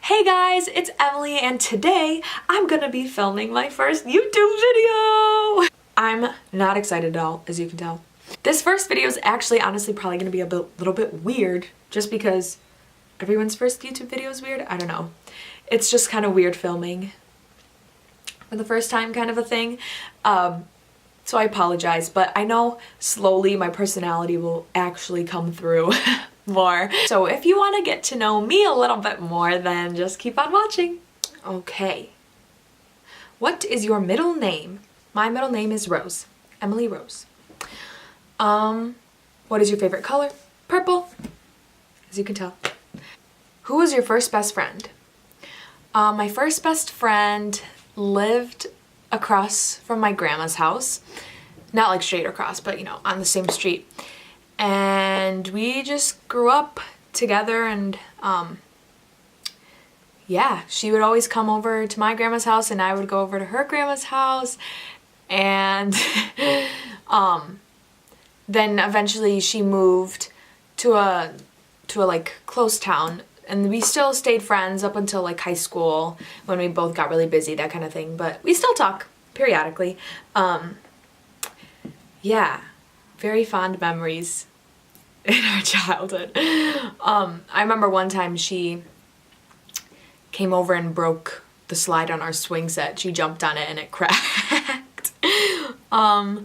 Hey guys, it's Emily and today I'm gonna be filming my first YouTube video! I'm not excited at all, as you can tell. This first video is actually honestly probably gonna be a little bit weird just because everyone's first YouTube video is weird. I don't know. It's just kind of weird filming for the first time kind of a thing. So I apologize, but I know slowly my personality will actually come through more. So if you want to get to know me a little bit more, then just keep on watching. Okay. What is your middle name? My middle name is Rose. Emily Rose. What is your favorite color? Purple, as you can tell. Who was your first best friend? My first best friend lived across from my grandma's house. Not like straight across, but you know, on the same street. And we just grew up together and yeah, she would always come over to my grandma's house and I would go over to her grandma's house. And then eventually she moved to a like close town. And we still stayed friends up until like high school when we both got really busy, that kind of thing. But we still talk periodically. Yeah, very fond memories in our childhood. I remember one time she came over and broke the slide on our swing set. She jumped on it and it cracked. But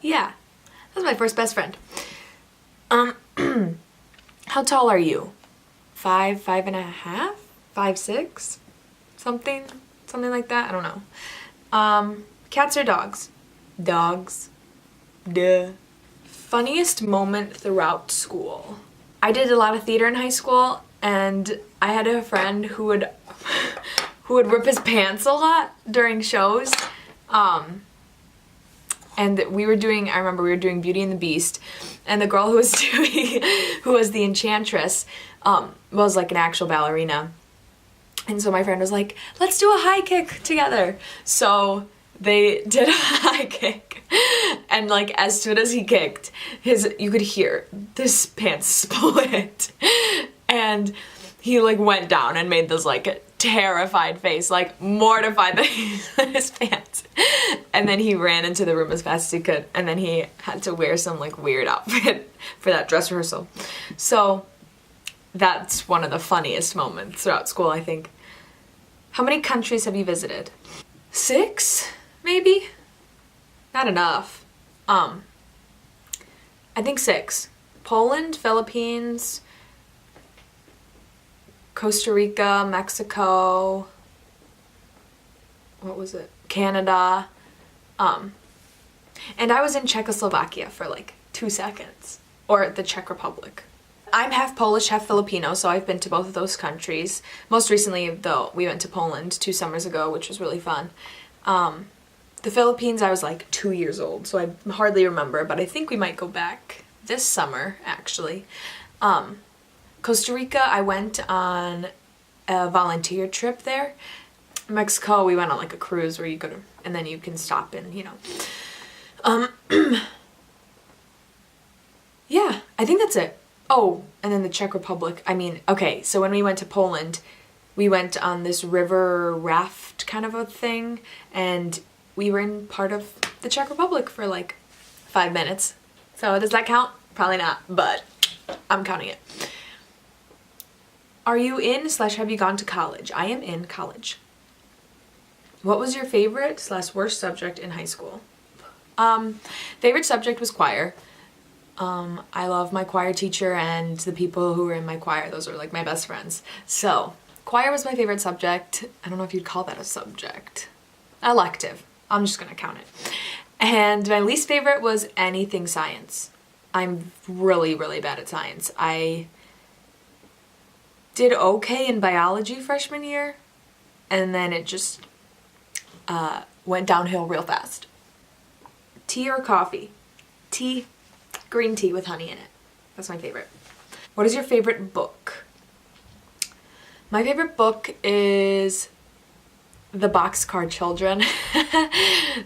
yeah, that was my first best friend. How tall are you? 5, 5.5, 5'6", something like that. I don't know. Cats or dogs? Dogs. Duh. Funniest moment throughout school. I did a lot of theater in high school, and I had a friend who would rip his pants a lot during shows. And I remember we were doing Beauty and the Beast, and the girl who was the enchantress, was like an actual ballerina. And so my friend was like, let's do a high kick together. So they did a high kick, and like as soon as he kicked, you could hear this pants split, and he like went down and made this like terrified face, like mortified that he split his pants. And then he ran into the room as fast as he could, and then he had to wear some like weird outfit for that dress rehearsal. So that's one of the funniest moments throughout school, I think. How many countries have you visited? 6, maybe? Not enough. I think 6. Poland, Philippines, Costa Rica, Mexico, what was it? Canada, and I was in Czechoslovakia for like 2 seconds, or the Czech Republic. I'm half Polish, half Filipino, so I've been to both of those countries. Most recently, though, we went to Poland 2 summers ago, which was really fun. The Philippines, I was like 2 years old, so I hardly remember, but I think we might go back this summer, actually. Costa Rica, I went on a volunteer trip there. Mexico, we went on like a cruise where you go to, and then you can stop in, you know. Yeah, I think that's it. Oh, and then the Czech Republic. I mean, okay, so when we went to Poland, we went on this river raft kind of a thing, and we were in part of the Czech Republic for like 5 minutes. So does that count? Probably not, but I'm counting it. Are you in/have you gone to college? I am in college. What was your favorite/worst subject in high school? Favorite subject was choir. I love my choir teacher and the people who were in my choir. Those are like my best friends. So, choir was my favorite subject. I don't know if you'd call that a subject. Elective. I'm just gonna count it. And my least favorite was anything science. I'm really, really bad at science. I did okay in biology freshman year, and then it just went downhill real fast. Tea or coffee? Tea. Green tea with honey in it. That's my favorite. What is your favorite book? My favorite book is The Boxcar Children.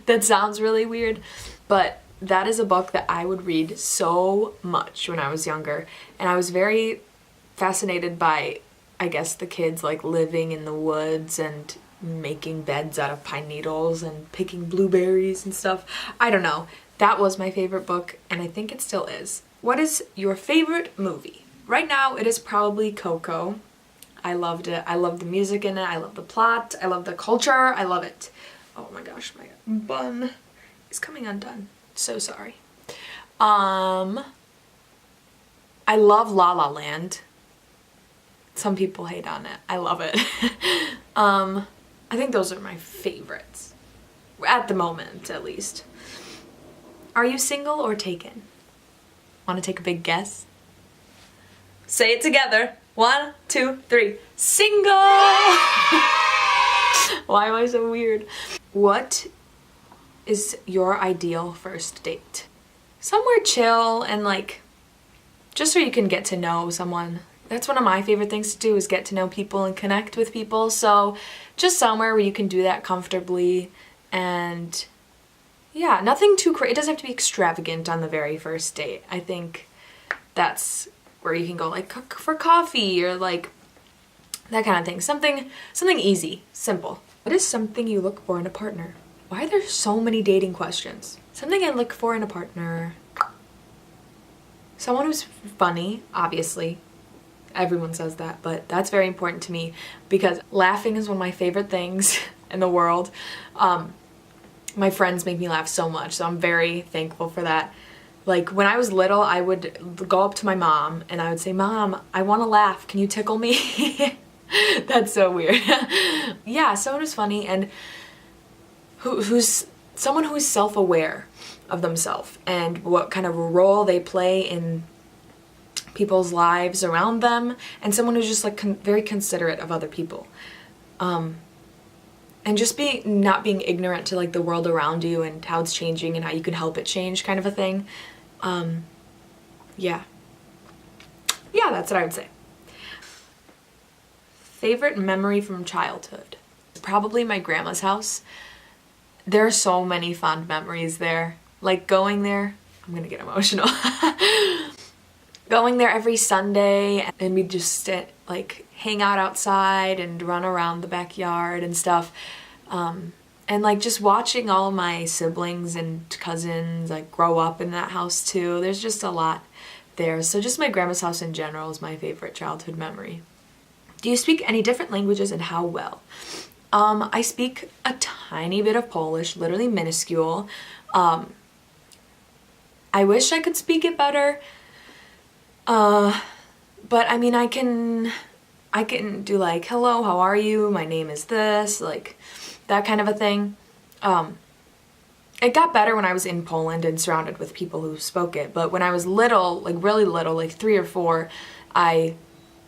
That sounds really weird, but that is a book that I would read so much when I was younger, and I was very fascinated by I guess the kids like living in the woods and making beds out of pine needles and picking blueberries and stuff. I don't know. That was my favorite book, and I think it still is. What is your favorite movie? Right now, it is probably Coco. I loved it. I love the music in it. I love the plot. I love the culture. I love it. Oh my gosh, my bun is coming undone. So sorry. I love La La Land. Some people hate on it. I love it. I think those are my favorites. At the moment, at least. Are you single or taken? Want to take a big guess? Say it together. 1, 2, 3. Single! Why am I so weird? What is your ideal first date? Somewhere chill and like, just so you can get to know someone. That's one of my favorite things to do, is get to know people and connect with people. So just somewhere where you can do that comfortably, and yeah, nothing too crazy. It doesn't have to be extravagant on the very first date. I think that's where you can go like for coffee or like that kind of thing. Something easy, simple. What is something you look for in a partner? Why are there so many dating questions? Something I look for in a partner. Someone who's funny, obviously. Everyone says that, but that's very important to me because laughing is one of my favorite things in the world. My friends make me laugh so much, so I'm very thankful for that. Like when I was little, I would go up to my mom and I would say, "Mom, I want to laugh. Can you tickle me?" That's so weird. Yeah, someone who's funny and who's someone who is self-aware of themselves and what kind of a role they play in people's lives around them, and someone who's just like very considerate of other people. And just not being ignorant to like the world around you and how it's changing and how you can help it change, kind of a thing. Yeah, that's what I would say. Favorite memory from childhood? Probably my grandma's house. There are so many fond memories there. Like going there, I'm gonna get emotional. Going there every Sunday, and we'd just like hang out outside and run around the backyard and stuff. And like just watching all my siblings and cousins like grow up in that house too. There's just a lot there. So just my grandma's house in general is my favorite childhood memory. Do you speak any different languages, and how well? I speak a tiny bit of Polish, literally minuscule. I wish I could speak it better. But I mean, I can do like, "Hello, how are you? My name is this," like that kind of a thing. It got better when I was in Poland and surrounded with people who spoke it, but when I was little, like really little, like 3 or 4, I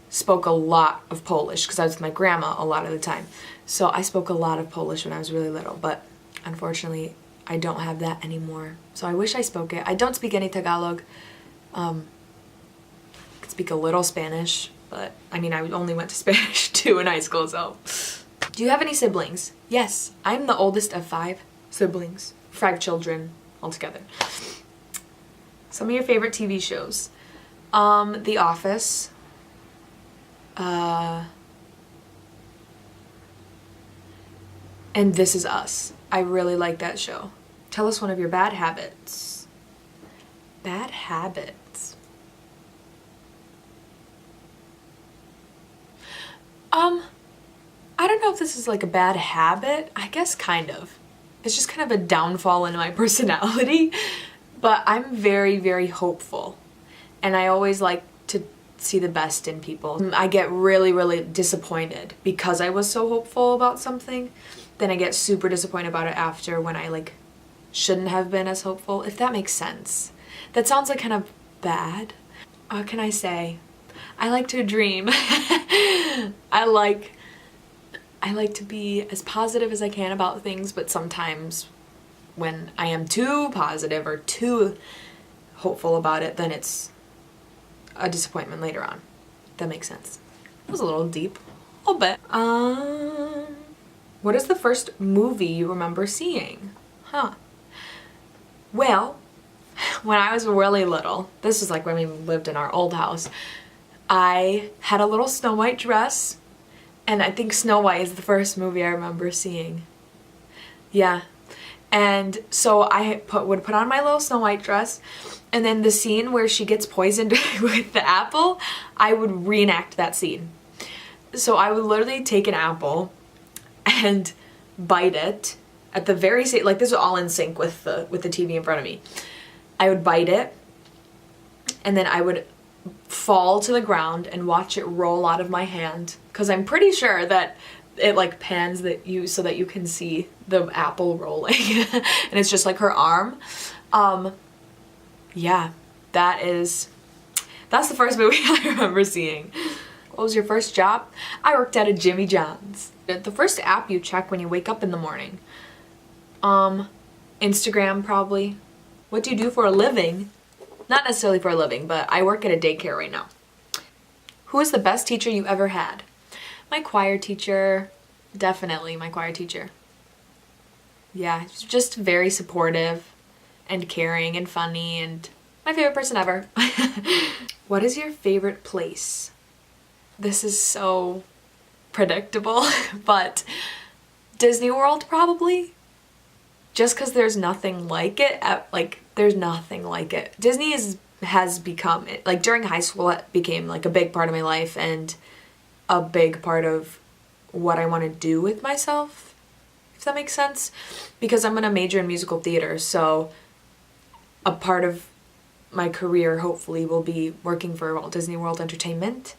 spoke a lot of Polish because I was with my grandma a lot of the time. So I spoke a lot of Polish when I was really little, but unfortunately I don't have that anymore. So I wish I spoke it. I don't speak any Tagalog. I could speak a little Spanish, but I mean, I only went to Spanish 2 in high school, so. Do you have any siblings? Yes, I'm the oldest of 5 siblings. 5 children altogether. Some of your favorite TV shows? The Office. And This Is Us. I really like that show. Tell us one of your bad habits. Bad habits. I don't know if this is like a bad habit. I guess kind of. It's just kind of a downfall in my personality. But I'm very, very hopeful. And I always like to see the best in people. I get really, really disappointed because I was so hopeful about something. Then I get super disappointed about it after, when I like shouldn't have been as hopeful, if that makes sense. That sounds like kind of bad. What can I say? I like to dream. I like to be as positive as I can about things, but sometimes when I am too positive or too hopeful about it, then it's a disappointment later on. That makes sense. It was a little deep. A little bit. What is the first movie you remember seeing? Well, when I was really little, this was like when we lived in our old house, I had a little Snow White dress, and I think Snow White is the first movie I remember seeing. Yeah. And so I would put on my little Snow White dress, and then the scene where she gets poisoned with the apple, I would reenact that scene. So I would literally take an apple and bite it at the very same, like this is all in sync with the TV in front of me. I would bite it, and then I would fall to the ground and watch it roll out of my hand, because I'm pretty sure that it like pans so that you can see the apple rolling and it's just like her arm. Yeah, that's the first movie I remember seeing. What was your first job? I worked at a Jimmy John's. The first app you check when you wake up in the morning? Instagram probably. What do you do for a living? Not necessarily for a living, but I work at a daycare right now. Who is the best teacher you ever had? My choir teacher. Definitely my choir teacher. Yeah, she's just very supportive and caring and funny and my favorite person ever. What is your favorite place? This is so predictable, but Disney World probably. Just because there's nothing like it. There's nothing like it. Disney has become, like during high school, it became like a big part of my life and a big part of what I want to do with myself, if that makes sense. Because I'm gonna major in musical theater, so a part of my career hopefully will be working for Walt Disney World Entertainment,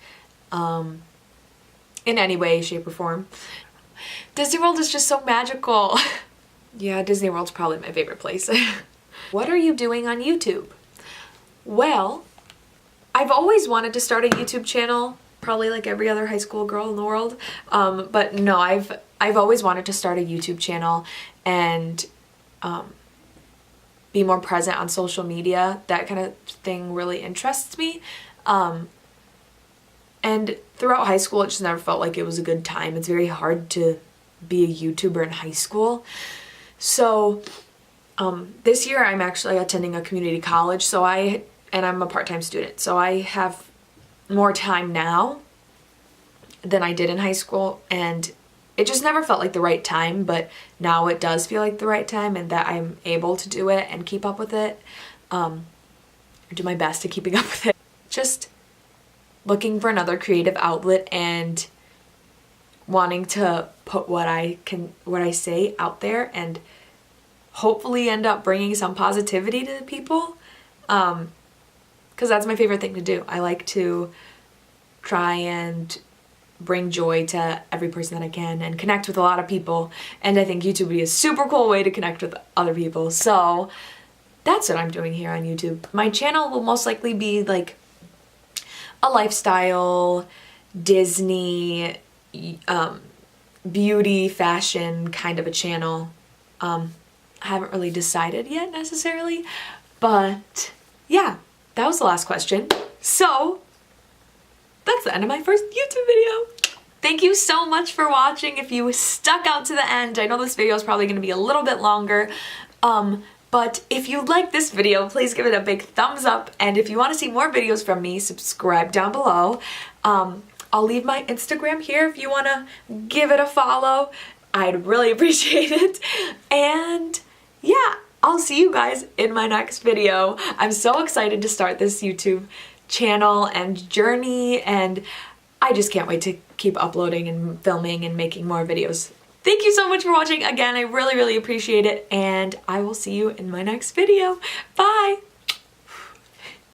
in any way, shape, or form. Disney World is just so magical. Yeah, Disney World's probably my favorite place. What are you doing on YouTube? Well, I've always wanted to start a YouTube channel, probably like every other high school girl in the world. But no, I've always wanted to start a YouTube channel and be more present on social media. That kind of thing really interests me. And throughout high school, it just never felt like it was a good time. It's very hard to be a YouTuber in high school. So this year I'm actually attending a community college, and I'm a part-time student, so I have more time now than I did in high school, and it just never felt like the right time, but now it does feel like the right time and that I'm able to do it and keep up with it, or do my best at keeping up with it. Just looking for another creative outlet and wanting to put what I say out there and hopefully end up bringing some positivity to people, because that's my favorite thing to do. I like to try and bring joy to every person that I can and connect with a lot of people, and I think YouTube would be a super cool way to connect with other people. So that's what I'm doing here on YouTube. My channel will most likely be like a lifestyle, Disney, beauty, fashion kind of a channel. I haven't really decided yet necessarily, but yeah, that was the last question. So that's the end of my first YouTube video. Thank you so much for watching. If you stuck out to the end, I know this video is probably going to be a little bit longer, but if you like this video, please give it a big thumbs up, and if you want to see more videos from me, subscribe down below. I'll leave my Instagram here if you want to give it a follow. I'd really appreciate it. And yeah, I'll see you guys in my next video. I'm so excited to start this YouTube channel and journey, and I just can't wait to keep uploading and filming and making more videos. Thank you so much for watching again. I really, really appreciate it, and I will see you in my next video. Bye!